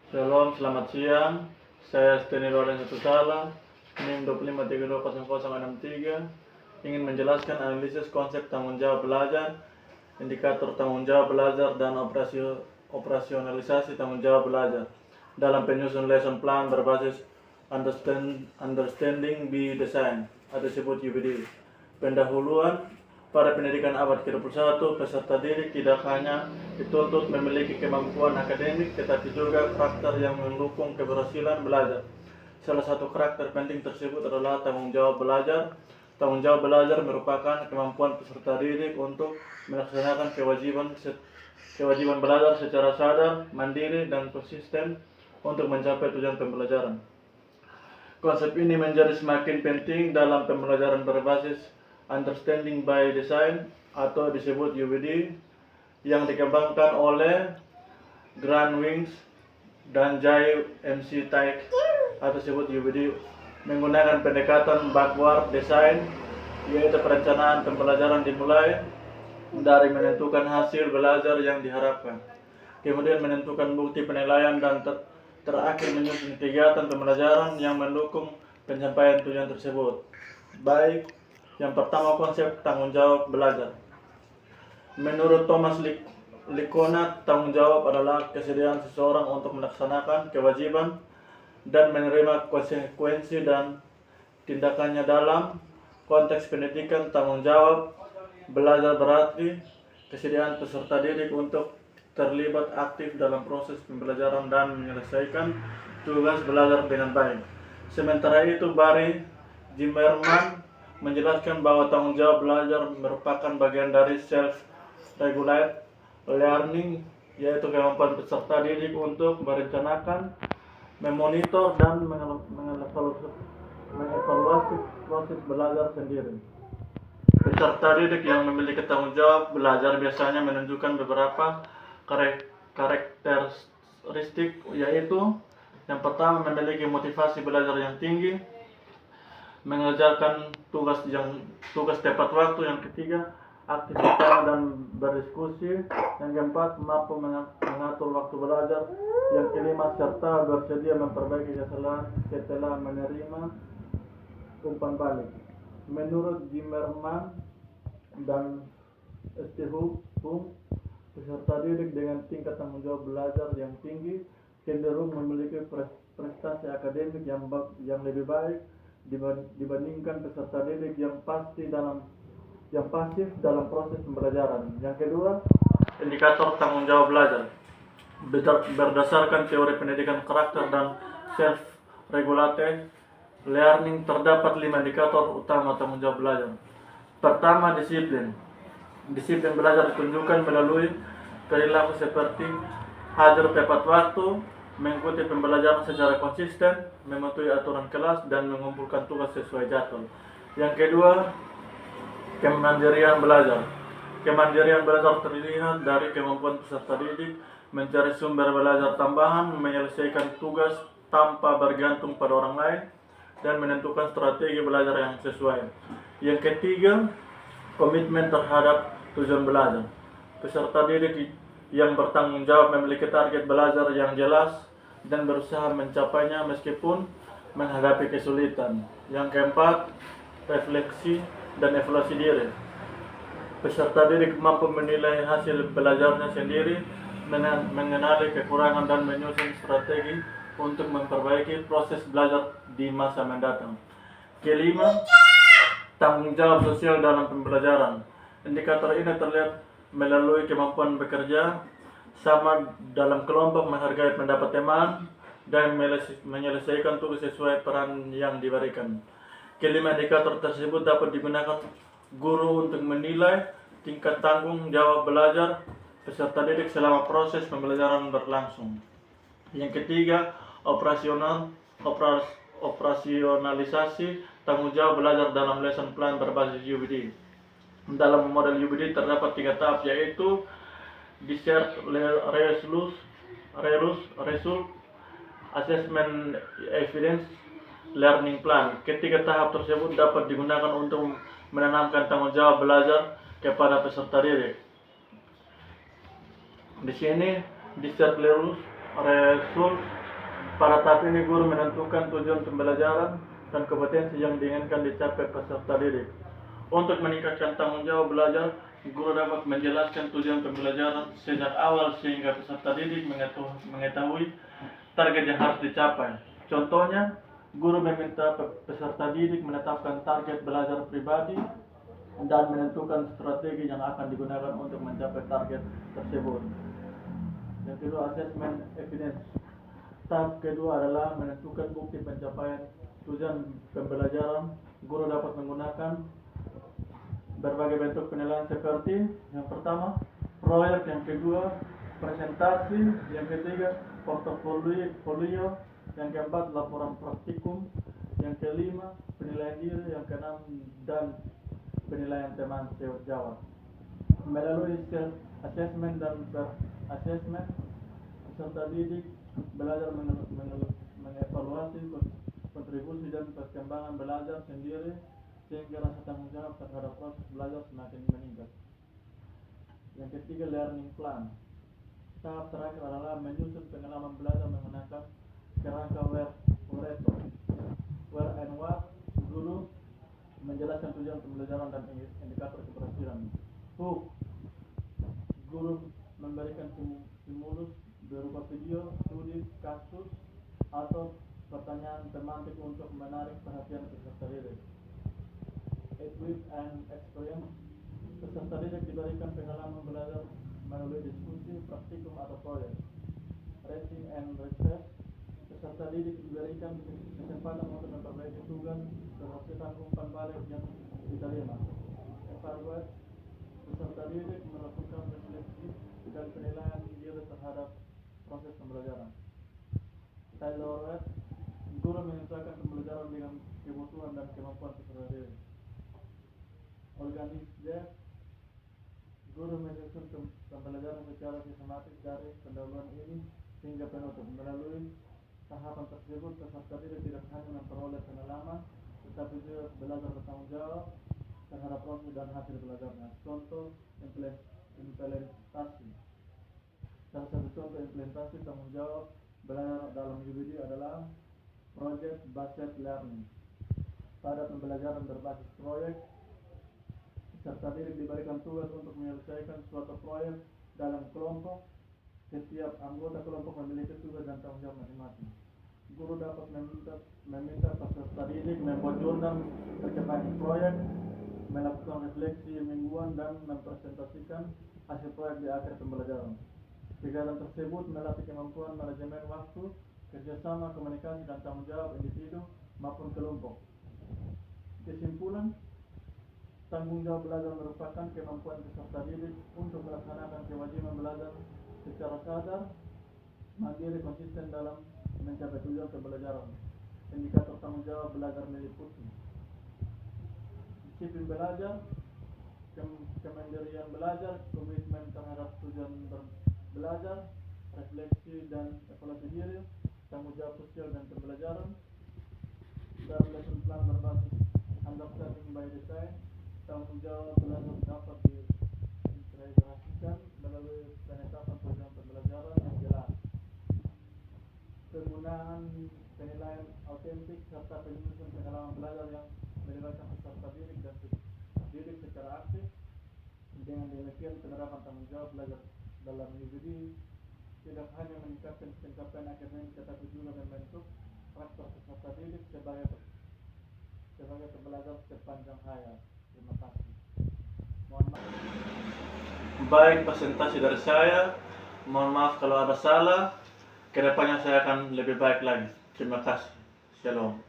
Shalom, selamat siang. Saya Steny Lorenzo Susala, NIM 25320063, ingin menjelaskan analisis konsep tanggung jawab belajar, indikator tanggung jawab belajar, dan operasionalisasi tanggung jawab belajar dalam penyusun lesson plan berbasis Understanding by Design atau disebut UBD. Pendahuluan, pada pendidikan abad ke-21, peserta didik tidak hanya dituntut memiliki kemampuan akademik, tetapi juga karakter yang mendukung keberhasilan belajar. Salah satu karakter penting tersebut adalah tanggung jawab belajar. Tanggung jawab belajar merupakan kemampuan peserta didik untuk melaksanakan kewajiban belajar secara sadar, mandiri, dan konsisten untuk mencapai tujuan pembelajaran. Konsep ini menjadi semakin penting dalam pembelajaran berbasis Understanding by Design atau disebut UBD yang dikembangkan oleh Grant Wings dan Jay MC Taik atau disebut UBD menggunakan pendekatan backward design, yaitu perencanaan pembelajaran dimulai dari menentukan hasil belajar yang diharapkan, kemudian menentukan bukti penilaian, dan terakhir menyusun kegiatan pembelajaran yang mendukung pencapaian tujuan tersebut. Baik, yang pertama, konsep tanggung jawab belajar. Menurut Thomas Licona, tanggung jawab adalah kesediaan seseorang untuk melaksanakan kewajiban dan menerima konsekuensi dan tindakannya. Dalam konteks pendidikan, tanggung jawab belajar berarti kesediaan peserta didik untuk terlibat aktif dalam proses pembelajaran dan menyelesaikan tugas belajar dengan baik. Sementara itu, Barry Zimmerman menjelaskan bahwa tanggung jawab belajar merupakan bagian dari self-regulate learning, yaitu kemampuan peserta didik untuk merencanakan, memonitor, dan mengevaluasi proses belajar sendiri. Peserta didik yang memiliki tanggung jawab belajar biasanya menunjukkan beberapa karakteristik, yaitu yang pertama, memiliki motivasi belajar yang tinggi, mengerjakan tugas tepat waktu. Yang ketiga, aktif bicara dan berdiskusi. Yang keempat, mampu mengatur waktu belajar. Yang kelima, serta bersedia memperbaiki kesalahan setelah menerima umpan balik. Menurut Zimmerman dan Stehum, peserta didik dengan tingkat tanggung jawab belajar yang tinggi cenderung memiliki prestasi akademik yang lebih baik dibandingkan peserta didik yang pasif dalam proses pembelajaran. Yang kedua, indikator tanggung jawab belajar. Berdasarkan teori pendidikan karakter dan self-regulated learning, terdapat 5 indikator utama tanggung jawab belajar. Pertama, disiplin. Disiplin belajar ditunjukkan melalui perilaku seperti hadir tepat waktu, mengikuti pembelajaran secara konsisten, mematuhi aturan kelas, dan mengumpulkan tugas sesuai jadwal. Yang kedua, kemandirian belajar. Kemandirian belajar terlihat dari kemampuan peserta didik mencari sumber belajar tambahan, menyelesaikan tugas tanpa bergantung pada orang lain, dan menentukan strategi belajar yang sesuai. Yang ketiga, komitmen terhadap tujuan belajar. Peserta didik yang bertanggung jawab memiliki target belajar yang jelas dan berusaha mencapainya meskipun menghadapi kesulitan. Yang keempat, refleksi dan evaluasi diri. Peserta didik mampu menilai hasil belajarnya sendiri, mengenali kekurangan, dan menyusun strategi untuk memperbaiki proses belajar di masa mendatang. Kelima, tanggung jawab sosial dalam pembelajaran. Indikator ini terlihat melalui kemampuan bekerja sama dalam kelompok, menghargai pendapat teman, dan menyelesaikan tugas sesuai peran yang diberikan. Kelima indikator tersebut dapat digunakan guru untuk menilai tingkat tanggung jawab belajar peserta didik selama proses pembelajaran berlangsung. Yang ketiga, operasionalisasi tanggung jawab belajar dalam lesson plan berbasis UBD. Dalam model UBD terdapat 3 tahap, yaitu Desert Result, Assessment, Evidence, Learning Plan. Ketiga tahap tersebut dapat digunakan untuk menanamkan tanggung jawab belajar kepada peserta didik. Di sini, Desert Result Pada tahap ini guru menentukan tujuan pembelajaran dan kompetensi yang diinginkan dicapai peserta didik. Untuk meningkatkan tanggung jawab belajar, guru dapat menjelaskan tujuan pembelajaran sejak awal sehingga peserta didik mengetahui target yang harus dicapai. Contohnya, guru meminta peserta didik menetapkan target belajar pribadi dan menentukan strategi yang akan digunakan untuk mencapai target tersebut. Yang kedua, assessment evidence. Tahap kedua adalah menentukan bukti pencapaian tujuan pembelajaran. Guru dapat menggunakan berbagai bentuk penilaian seperti yang pertama, proyek, yang kedua, presentasi, yang ketiga, portofolio, yang keempat, laporan praktikum, yang kelima, penilaian diri, yang keenam, dan penilaian teman sejawat. Melalui self-assessment dan per-assessment, peserta didik belajar mengevaluasi kontribusi dan perkembangan belajar sendiri sehingga rasa tanggung jawab terhadap proses belajar semakin meningkat. Yang ketiga, learning plan. Tahap terakhir adalah menyusun pengalaman belajar menggunakan kerangka Pareto. Where and what, guru menjelaskan tujuan pembelajaran dan indikator keberhasilan. Who, guru memberikan stimulus berupa video, studi, kasus, atau pertanyaan tematik untuk menarik perhatian peserta didik. Equip and experience, peserta didik diberikan pengalaman belajar melalui diskusi, praktikum, atau proyek. Rating and research, peserta didik diberikan kesempatan untuk memperbaiki tugas berdasarkan umpan balik yang diterima. Evaluate, peserta didik melakukan refleksi dan penilaian diri terhadap proses pembelajaran. Tailor-made, guru menyesuaikan pembelajaran dengan kebutuhan dan kemampuan peserta didik. Organize, guru menyusun pembelajaran secara sistematis dari pendahuluan ini hingga penutup. Melalui tahapan tersebut, peserta didik tidak hanya memperoleh pengalaman, tetapi juga belajar bertanggung jawab terhadap proses dan hasil belajarnya. Contoh implementasi. Salah satu contoh implementasi tanggung jawab belajar dalam UBD adalah Project Based Learning. Pada pembelajaran berbasis proyek, peserta didik diberikan tugas untuk menyelesaikan suatu proyek dalam kelompok. Setiap anggota kelompok memiliki tugas dan tanggung jawab masing-masing. Guru dapat meminta peserta didik membuat jurnal perkembangan proyek, melakukan refleksi mingguan, dan mempresentasikan hasil proyek di akhir pembelajaran. Kegiatan tersebut melatih kemampuan manajemen waktu, kerjasama, komunikasi, dan tanggung jawab individu maupun kelompok. Kesimpulan, tanggung jawab belajar merupakan kemampuan peserta didik untuk melaksanakan kewajiban belajar secara sadar, mandiri, konsisten dalam mencapai tujuan pembelajaran. Indikator tanggung jawab belajar meliputi disiplin belajar, kemandirian belajar, komitmen terhadap tujuan belajar, refleksi dan evaluasi diri, tanggung jawab sosial dan pembelajaran, dan lesson plan berbasis understanding by design. Tanggung jawab belajar dapat diintegrasikan melalui penetapan tujuan pembelajaran yang jelas. Penggunaan penilaian autentik serta penyusunan pengalaman belajar yang melibatkan peserta didik dan didik secara aktif. Dengan demikian, penerapan tanggung jawab belajar dalam UBD tidak hanya meningkatkan pencapaian akademik, tetapi juga membentuk karakter peserta didik sebagai pembelajar sepanjang hayat. Terima kasih. Mohon maaf. Baik, presentasi dari saya. Mohon maaf kalau ada salah. Kedepannya saya akan lebih baik lagi. Terima kasih. Shalom.